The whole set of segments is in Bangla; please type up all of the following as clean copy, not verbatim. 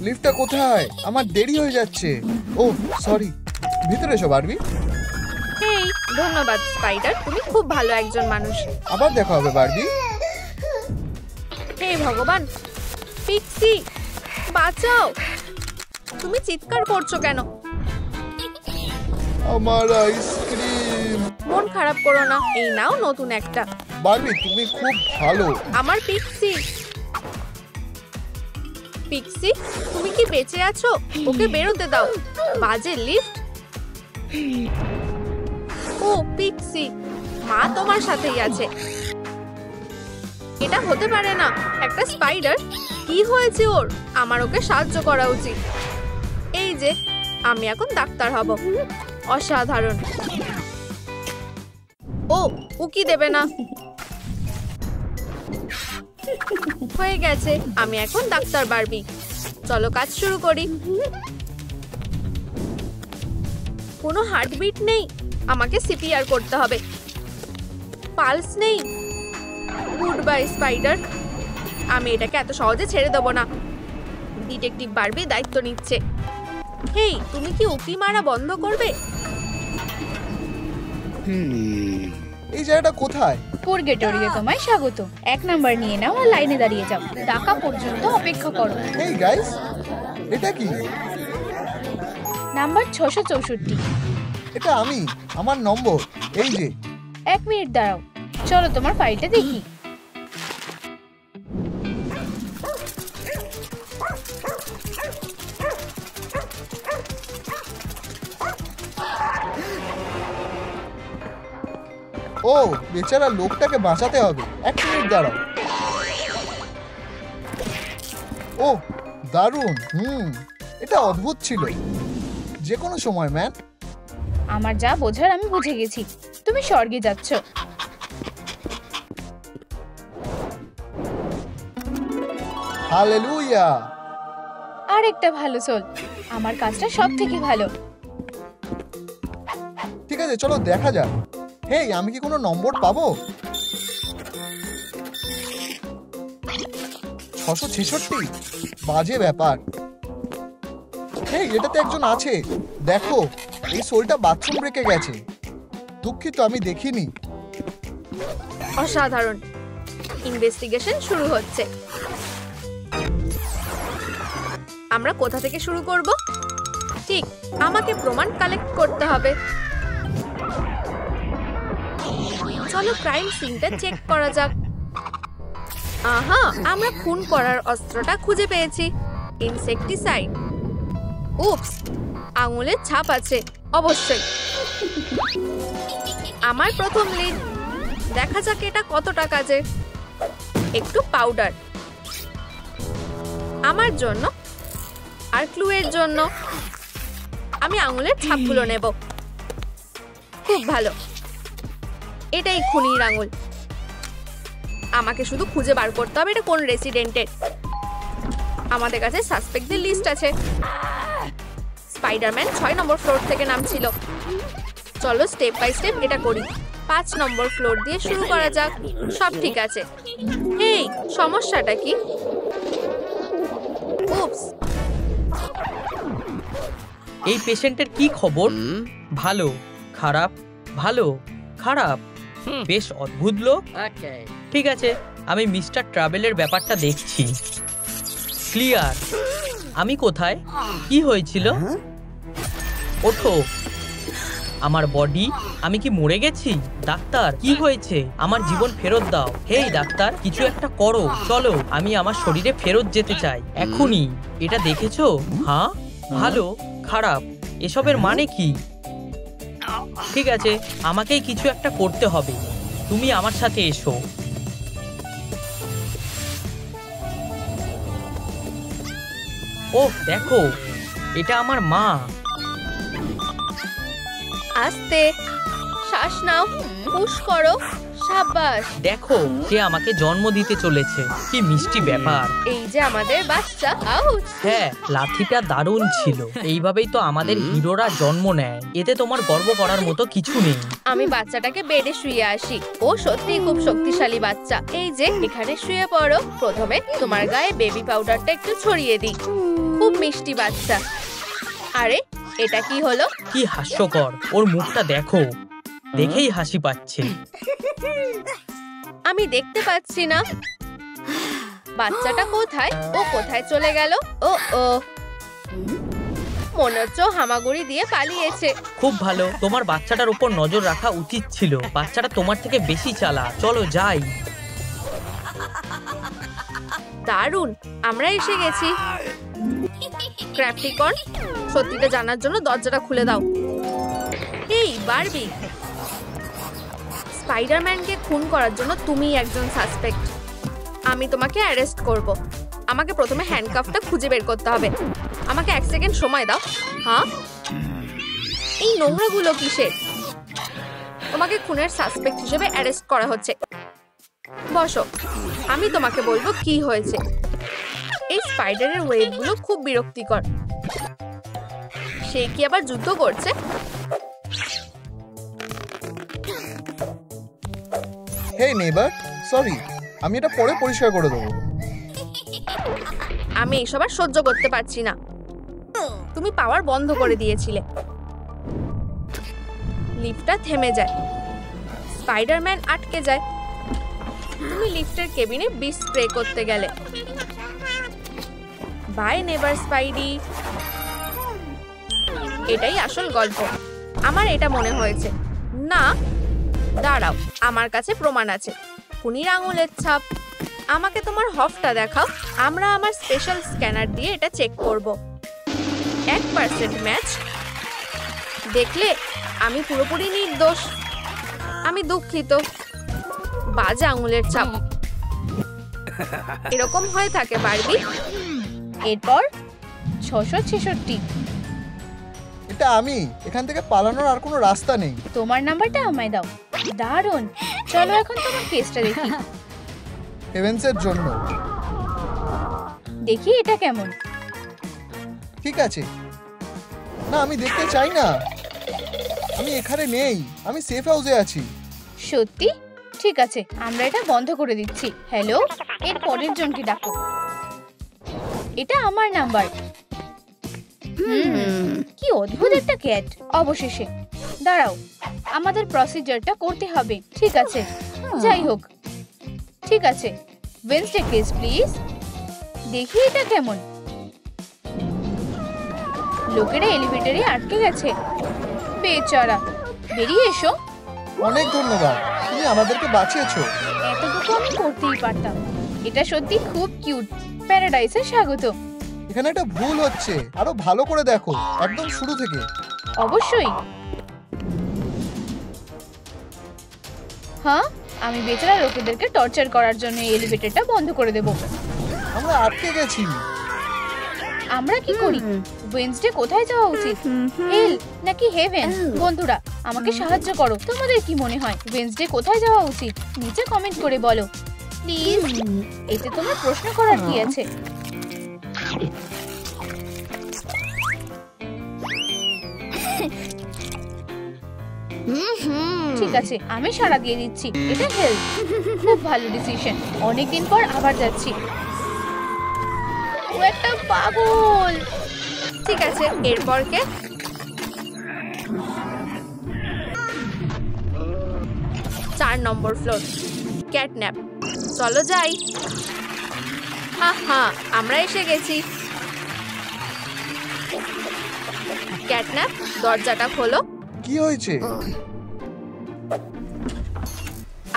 লিফটটা কোথায়? আমার দেরি হয়ে যাচ্ছে। ও সরি, ভিতরে এসো বারবি। এই ধন্যবাদ স্পাইডার, তুমি খুব ভালো একজন মানুষ। আবার দেখা হবে বারবি। হে ভগবান, পিক্সি বাঁচাও! তুমি চিৎকার করছো কেন? আমার আইসক্রিম। মন খারাপ করো না, এই নাও নতুন একটা। বারবি তুমি খুব ভালো। আমার পিক্সি। পিক্সি, তুমি কি বেঁচে আছো? ওকে বেরোতে দাও, বাজে লিফট। ও পিক্সি, মা তোমার সাথেই আছে। এটা হতে পারে না, একটা স্পাইডার। কি হয়েছে ওর? আমার ওকে সাহায্য করা উচিত। এই যে আমি এখন ডাক্তার হব। অসাধারণ। ও উকি দেবে না। হয়ে গেছে, আমি এখন ডাক্তার বারবি। চলো কাজ শুরু করি। কোনো হার্টবিট নেই, আমাকে সিপিআর করতে হবে। পালস নেই। গুড বাই স্পাইডার, আমি এটাকে এত সহজে ছেড়ে দেবো না। ডিটেকটিভ বারবি দায়িত্ব নিচ্ছে। হেই, তুমি কি উকি মারা বন্ধ করবে? এই জায়গাটা কোথায়? পুরগেটরিয়ে তোমায় স্বাগত। 1 নাম্বার নিয়ে নাও আর লাইনে দাঁড়িয়ে যাও। টাকা পর্যন্ত অপেক্ষা করো। এই গাইস, এটা কি? নাম্বার 664। এটা আমি, আমার নম্বর। এই যে। 1 মিনিট দাঁড়াও, চলো তোমার ফাইলটা দেখি। ও বেচারা লোকটাকে বাঁচাতে হবে। 1 মিনিট দাঁড়াও। ও দারুণ। এটা অদ্ভুত ছিল। যে কোনো সময় ম্যান। আমার যা বোঝার আমি বুঝে গেছি। তুমি স্বর্গে যাচ্ছ। হালেলুয়া। আর একটা ভালো সোল। আমার কাজটা সব থেকে ভালো। ঠিক আছে, চলো দেখা যাক। হেই, আমি কি কোনো নম্বর পাবো? 666? বাজে ব্যাপার। হেই, এটাতে একজন আছে। দেখো, এই সোলটা বাথরুম ব্রেকে গেছে। দুঃখিত, আমি দেখিনি। অসাধারণ। ইনভেস্টিগেশন শুরু হচ্ছে। আমরা কোথা থেকে শুরু করব? ঠিক, আমাকে প্রমাণ কালেক্ট করতে হবে। চলো ক্রাইম সিনটা চেক করা যাক। আহা, আমরা খুন করার অস্ত্রটা খুঁজে পেয়েছি। ইনসেক্টিসাইড। উপস, আঙুলের ছাপ আছে অবশ্যই। আমার প্রথম লিড। দেখা যাক এটা কতটা কাজে। একটু পাউডার আমার জন্য আর ক্লুয়ের জন্য। আমি আঙুলের ছাপগুলো নেব। খুব ভালো, এটাই খুনির আঙুল। আমাকে শুধু খুঁজে বার করতে হবে এটা কোন রেসিডেন্টের। আমাদের কাছে সাসপেক্টদের লিস্ট আছে। স্পাইডারম্যান 6 নম্বর ফ্লোর থেকে নামছিল। চলো স্টেপ বাই স্টেপ এটা করি। 5 নম্বর ফ্লোর দিয়ে শুরু করা যাক। সব ঠিক আছে। এই সমস্যাটা কি? উপস, এই পেশেন্টের কি খবর? ভালো, খারাপ, ভালো, খারাপ। বেশ অদ্ভুত লোক। ঠিক আছে, আমি মিস্টার ট্রাভেলের ব্যাপারটা দেখছি। ক্লিয়ার। আমি কোথায়? কি হয়েছিল? ওঠো। আমার বডি? আমি কি মরে গেছি? ডাক্তার, কি হয়েছে? আমার জীবন ফেরত দাও। হেই ডাক্তার, কিছু একটা করো। চলো, আমি আমার শরীরে ফেরত যেতে চাই এখনই। এটা দেখেছো? হ্যাঁ, ভালো, খারাপ, এসবের মানে কি? ঠিক আছে, আমাকেই কিছু একটা করতে হবে। তুমি আমার সাথে এসো। ওহ দেখো, এটা আমার মা। আস্তে শ্বাস নাও, পুশ করো, সাব্বাস। দেখো যে আমাকে জন্ম দিতে চলেছে, কি মিষ্টি ব্যাপার। এই যে আমাদের বাচ্চা। আউচ। হ্যাঁ, লাঠিটা দারুণ ছিল। এইভাবেই তো আমাদের হিরোরা জন্ম নেয়। এতে তোমার গর্ব করার মতো কিছু নেই। আমি বাচ্চাটাকে বেডে শুয়ে আসি। ও সত্যিই খুব শক্তিশালী বাচ্চা। এই যে এখানে শুয়ে পড়ো। প্রথমে তোমার গায়ে বেবি পাউডারটা একটু ছড়িয়ে দিই। খুব মিষ্টি বাচ্চা। আরে এটা কি হলো? কি হাস্যকর, ওর মুখটা দেখো, দেখেই হাসি পাচ্ছে। আমি দেখতে পাচ্ছি না বাচ্চাটা কোথায়। ও কোথায় চলে গেল? ও ও মনে হচ্ছে ও হামাগুড়ি দিয়ে পালিয়েছে। খুব ভালো, তোমার বাচ্চাটার উপর নজর রাখা উচিত ছিল। বাচ্চাটা তোমার থেকে বেশি চালাক। চলো যাই। দারুণ, আমরা এসে গেছি। ক্র্যাপটিকন, সত্যিটা জানার জন্য দরজাটা খুলে দাও। এই বারবি, স্পাইডারম্যানকে খুন করার জন্য তুমিই একজন সাসপেক্ট। আমি তোমাকে অ্যারেস্ট করব। আমাকে প্রথমে হ্যান্ডকাফটা খুঁজে বের করতে হবে। আমাকে 1 সেকেন্ড সময় দাও। হ্যাঁ, এই নোংরাগুলো কিসের? তোমাকে খুনের সাসপেক্ট হিসেবে অ্যারেস্ট করা হচ্ছে। বসো, আমি তোমাকে বলবো কি হয়েছে। এই স্পাইডারের ওয়েবগুলো খুব বিরক্তিকর। সে কি আবার যুদ্ধ করছে? হেই নেইবার, সরি, আমি এটা পরে পরিষ্কার করে দেবো। আমি এইসব আর সহ্য করতে পারছি না। তুমি পাওয়ার বন্ধ করে দিয়েছিলে। লিফটটা থেমে যায়, স্পাইডারম্যান আটকে যায়। তুমি লিফটের কেবিনে বিষ স্প্রে করতে গেলে। By never Spidey. এটাই আসল গল্প। আমার এটা মনে হয়েছে। না দাঁড়াও, আমার কাছে প্রমাণ আছে। খুনির আঙুলের ছাপ। আমাকে তোমার হফটা দেখাও। আমরা আমার স্পেশাল স্ক্যানার দিয়ে এটা চেক করব। 1% ম্যাচ। দেখলে আমি পুরোপুরি নির্দোষ। আমি দুঃখিত। বাজে আঙুলের ছাপ। এরকম হয়ে থাকে বারবি। এরপর 666। এটা আমি। এখান থেকে পালানোর আর কোনো রাস্তা নেই। তোমার নাম্বারটা আমায় দাও। দারুণ, চলো এখন তোমার কেসটা দেখি। হেভেন্সের জন্য। দেখি এটা কেমন। ঠিক আছে। না, আমি দেখতে চাই না। আমি এখানে নেই, আমি সেফ হাউসে আছি। সত্যি? ঠিক আছে, আমরা এটা বন্ধ করে দিচ্ছি। হ্যালো, এর পরের জনকে ডাকো। এটা আমার নাম্বার। কি অদ্ভুত একটা ক্যাট। অবশেষে। দাঁড়াও, আমাদের প্রসিজারটা করতে হবে। ঠিক আছে, যাই হোক। ঠিক আছে, ওয়েডনেসডে কেস প্লিজ। দেখি এটা কেমন। লোকেরা এলিভেটরে আটকে গেছে। বেচারা, বেরিয়ে এসো। অনেক ধন্যবাদ, তুমি আমাদেরকে বাঁচিয়েছো। এতটুকু আমি করতেই পারতাম। এটা সত্যি খুব কিউট। প্যারাডাইসে স্বাগত। এখানে একটা ভুল হচ্ছে, আরো ভালো করে দেখো, একদম শুরু থেকে। অবশ্যই। হ্যাঁ, আমি বেচারা লোকেদেরকে টর্চার করার জন্য এই এলিভেটরটা বন্ধ করে দেব। আমরা আটকে গেছি। আমরা কি করি? ওয়েডনেসডে কোথায় যাওয়া উচিত? হেল নাকি হেভেন? বন্ধুরা, আমাকে সাহায্য করো। তোমাদের কি মনে হয় ওয়েডনেসডে কোথায় যাওয়া উচিত? নিচে কমেন্ট করে বলো প্লিজ। এতে তোমার প্রশ্ন করার কি আছে? ঠিক আছে, আমি সাড়া দিয়ে দিচ্ছি। এটা হেল্প। খুব ভালো ডিসিশন। অনেকদিন পর আবার যাচ্ছি। ও একটা পাগল। ঠিক আছে, এরপর কে? চার নম্বর ফ্লোর, ক্যাটন্যাপ। চলো যাই। হ্যাঁ, আমরা এসে গেছি। ক্যাটন্যাপ, দরজাটা খোলো। কি হয়েছে?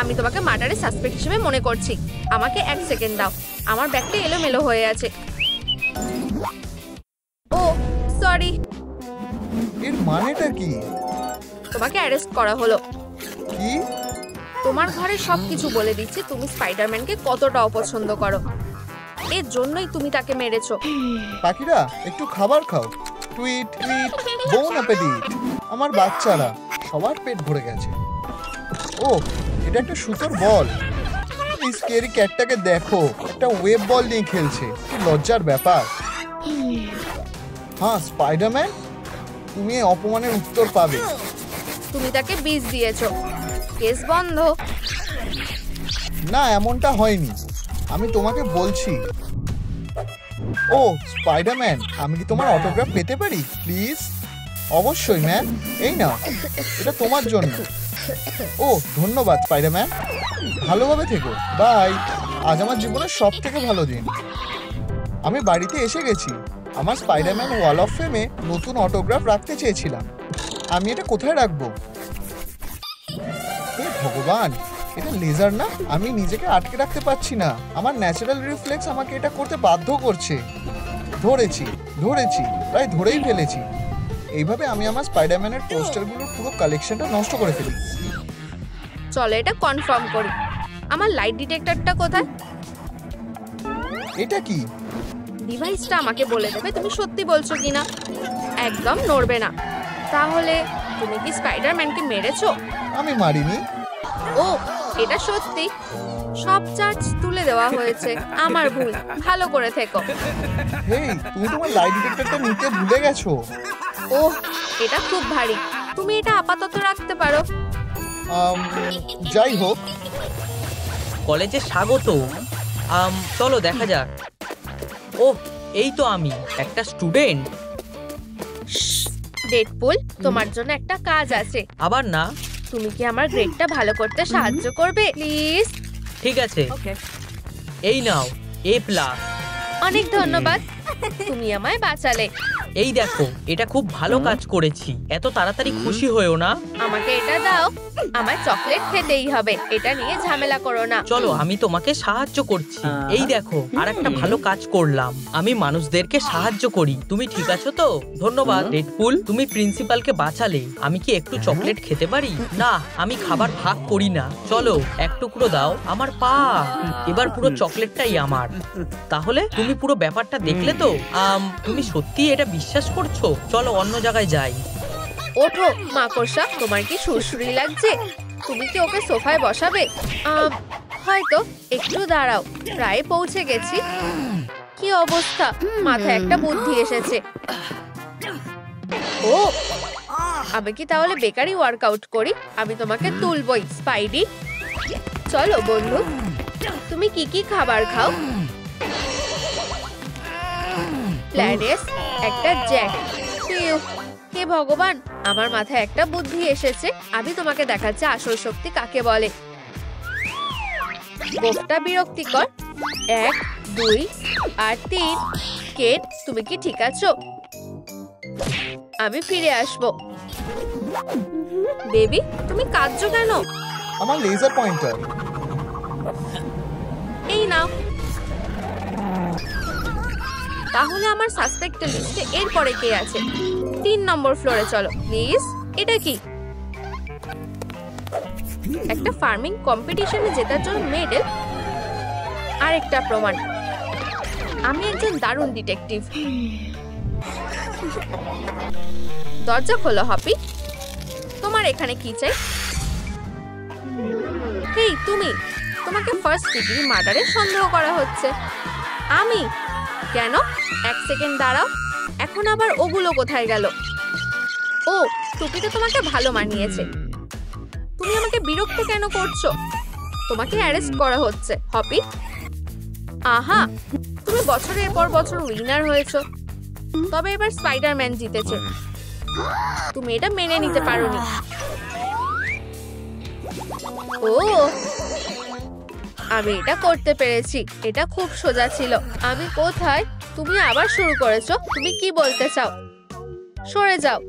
আমি তোমাকে মার্ডারের সাসপেক্ট হিসেবে মনে করছি। আমাকে 1 সেকেন্ড দাও। আমার ব্যাগটা এলোমেলো হয়ে আছে। ও সরি। এর মানেটা কি? তোমাকে অ্যারেস্ট করা হলো। কি? তোমার ঘরে সবকিছু বলে দিচ্ছি তুমি স্পাইডারম্যানকে কতটা অপছন্দ করো। এর জন্যই তুমি তাকে মেরেছো। পাখিরা, একটু খাবার খাও। টুইট টুইট, বোন অ্যাপেটিট। আমার বাচ্চারা সবার পেট ভরে গেছে। ও, এটা একটা সুতোর বল। এই স্কেরি ক্যাটটাকে দেখো, একটা ওয়েব বল নিয়ে খেলছে। কি লজ্জার ব্যাপার। হ্যাঁ স্পাইডারম্যান, তুমি এই অপমানের উত্তর পাবে। তুমি তাকে বিষ দিয়েছো, কেস বন্ধ। না, এমনটা হয়নি, আমি তোমাকে বলছি। ও স্পাইডারম্যান, আমি কি তোমার অটোগ্রাফ পেতে পারি প্লিজ? অবশ্যই ম্যাম, এই নাও, এটা তোমার জন্য। ও ধন্যবাদ স্পাইডারম্যান, ভালোভাবে থেকো, বাই। আজ আমার জীবনের সব থেকে ভালো দিন। আমি বাড়িতে এসে গেছি। আমার স্পাইডারম্যান ওয়াল অফ ফেমে নতুন অটোগ্রাফ রাখতে চেয়েছিলাম। আমি এটা কোথায় রাখবো? হে ভগবান, এটা লেজার না? আমি নিজেকে আটকে রাখতে পারছি না। আমার ন্যাচারাল রিফ্লেক্স আমাকে এটা করতে বাধ্য করছে। ধরেছি, প্রায় ধরেই ফেলেছি। এইভাবে আমি আমার স্পাইডারম্যানের পোস্টারগুলোর পুরো কালেকশনটা নষ্ট করে ফেলি। চলো এটা কনফার্ম করি। আমার লাইট ডিটেক্টরটা কোথায়? এটা কি? ডিভাইসটা আমাকে বলে দেবে তুমি সত্যি বলছো কিনা। একদম নড়বে না। তাহলে তুমি কি স্পাইডারম্যানকে মেরেছো? আমি মারিনি। ও, এটা সত্যি। সব চার্জ তুলে দেওয়া হয়েছে, আমার ভুল। ভালো করে থেকো। হেই, তুমি তোমার লাইট ডিটেক্টরটা নিতে ভুলে গেছো। ওহ, এটা খুব ভারী। তুমি এটা আপাতত রাখতে পারো। যাই হোক, কলেজে স্বাগত। চলো দেখা যাক। ওহ, এই তো আমি, একটা স্টুডেন্ট। ডেডপুল, তোমার জন্য একটা কাজ আছে। আবার না? তুমি কি আমার গ্রেডটা ভালো করতে সাহায্য করবে প্লিজ? ঠিক আছে, এই নাও A+। অনেক ধন্যবাদ, তুমি আমায় বাঁচালে। এই দেখো, এটা খুব ভালো কাজ করেছি। এত তাড়াতাড়ি খুশি হয়েও না। আমাকে এটা দাও, আমার চকলেট খেতেই হবে। এটা নিয়ে ঝামেলা করো না। চলো, আমি তোমাকে সাহায্য করছি। এই দেখো, আর একটা ভালো কাজ করলাম। আমি মানুষদেরকে সাহায্য করি। তুমি ঠিক আছো তো? ধন্যবাদ ডেডপুল, তুমি প্রিন্সিপালকে বাঁচালে। আমি কি একটু চকলেট খেতে পারি? না, আমি খাবার ভাগ করি না। চলো, এক টুকরো দাও। আমার পা, এবার পুরো চকলেটটাই আমার। তাহলে তুমি পুরো ব্যাপারটা দেখলে তো? তুমি সত্যি এটা বিশ্বাস করছো? চলো অন্য জায়গায় যাই। ওঠো মাকড়সা, তোমার কি সুরসুরি লাগছে? তুমি কি ওকে সোফায় বসাবে? হয়তো। একটু দাঁড়াও, প্রায় পৌঁছে গেছি। কি অবস্থা? মাথায় একটা বুদ্ধি এসেছে। ও, আমি কি তাহলে বেকারি ওয়ার্কআউট করি? আমি তোমাকে তুলবই স্পাইডি। চলো বন্ধু, তুমি কি কি খাবার খাও? প্ল্যানেস, একটা জ্যাক। হে ভগবান, আমার মাথায় একটা বুদ্ধি এসেছে। আমি তোমাকে দেখাচ্ছি আসল শক্তি কাকে বলে। গোফটা বিরক্তিকর। 1, 2 আর 3। কেট, তুমি কি ঠিক আছো? আমি ফিরে আসবো। বেবি, তুমি কাঁদছো কেন? আমার লেজার পয়েন্টার। এই নাও। তাহলে আমার সাসপেক্টের লিস্টে এরপরে কে আছে? 3 নম্বর ফ্লোরে চলো প্লিজ। এটা কি? একটা ফার্মিং কম্পিটিশনে জেতার জন্য মেডেল। আরেকটা প্রমাণ আমি একজন দারুণ ডিটেকটিভ। দরজা খোলো হপি। তোমার এখানে কি চাই? হেই তুমি, তোমাকে ফার্স্ট ডিগ্রি মার্ডারে সন্দেহ করা হচ্ছে। আমি? কেন? 1 সেকেন্ড দাঁড়াও, এখন আবার ওগুলো কোথায় গেল? ও, টুপিটা তোমাকে ভালো মানিয়েছে। তুমি আমাকে বিরক্ত কেন করছো? তোমাকে অ্যারেস্ট করা হচ্ছে হপি। আহা, তুমি বছরের পর বছর উইনার হয়েছো, তবে এবার স্পাইডারম্যান জিতেছে। তুমি এটা মেনে নিতে পারোনি। ও, আমি এটা করতে পেরেছি। এটা খুব সোজা ছিল। আমি কোথায়? তুমি আবার শুরু করেছো। তুমি কি বলতে চাও? সরে যাও,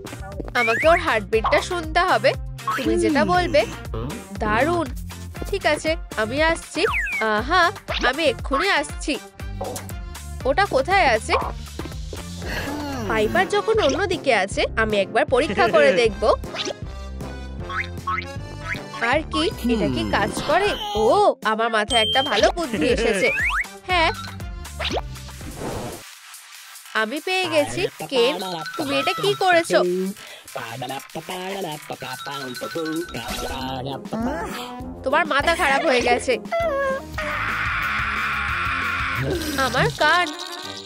আমাকে ওর হার্টবিটটা শুনতে হবে। তুমি যেটা বলবে। দারুণ, ঠিক আছে, আমি আসছি। আহা, আমি এক্ষুনি আসছি। ওটা কোথায় আছে? পাইপার যখন অন্যদিকে আছে, আমি একবার পরীক্ষা করে দেখব। আর কি, এটা কি কাজ করে? ও, আমার মাথায় একটা ভালো বুদ্ধি এসেছে। হ্যাঁ, আমি পেয়ে গেছি। কেন, তুমি এটা কি করেছো? তোমার মাথা খারাপ হয়ে গেছে। আমার কান,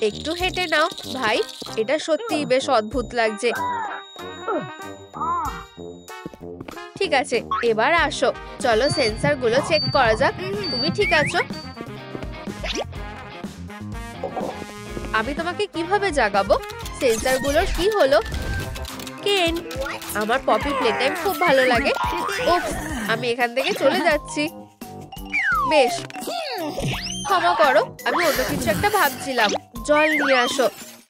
একটু হেঁটে নাও ভাই। এটা সত্যিই বেশ অদ্ভুত লাগছে। ঠিক আছে, এবার আসো, চলো সেন্সর গুলো চেক করা যাক। তুমি ঠিক আছো? আমি তোমাকে কিভাবে জাগাবো? সেন্সর গুলোর কি হলো? কেন, আমার পপি প্লে টাইম খুব ভালো লাগে। উপস, আমি এখান থেকে চলে যাচ্ছি। বেশ, ক্ষমা করো, আমি অন্য কিছু একটা ভাবছিলাম। জল নিয়ে আসো।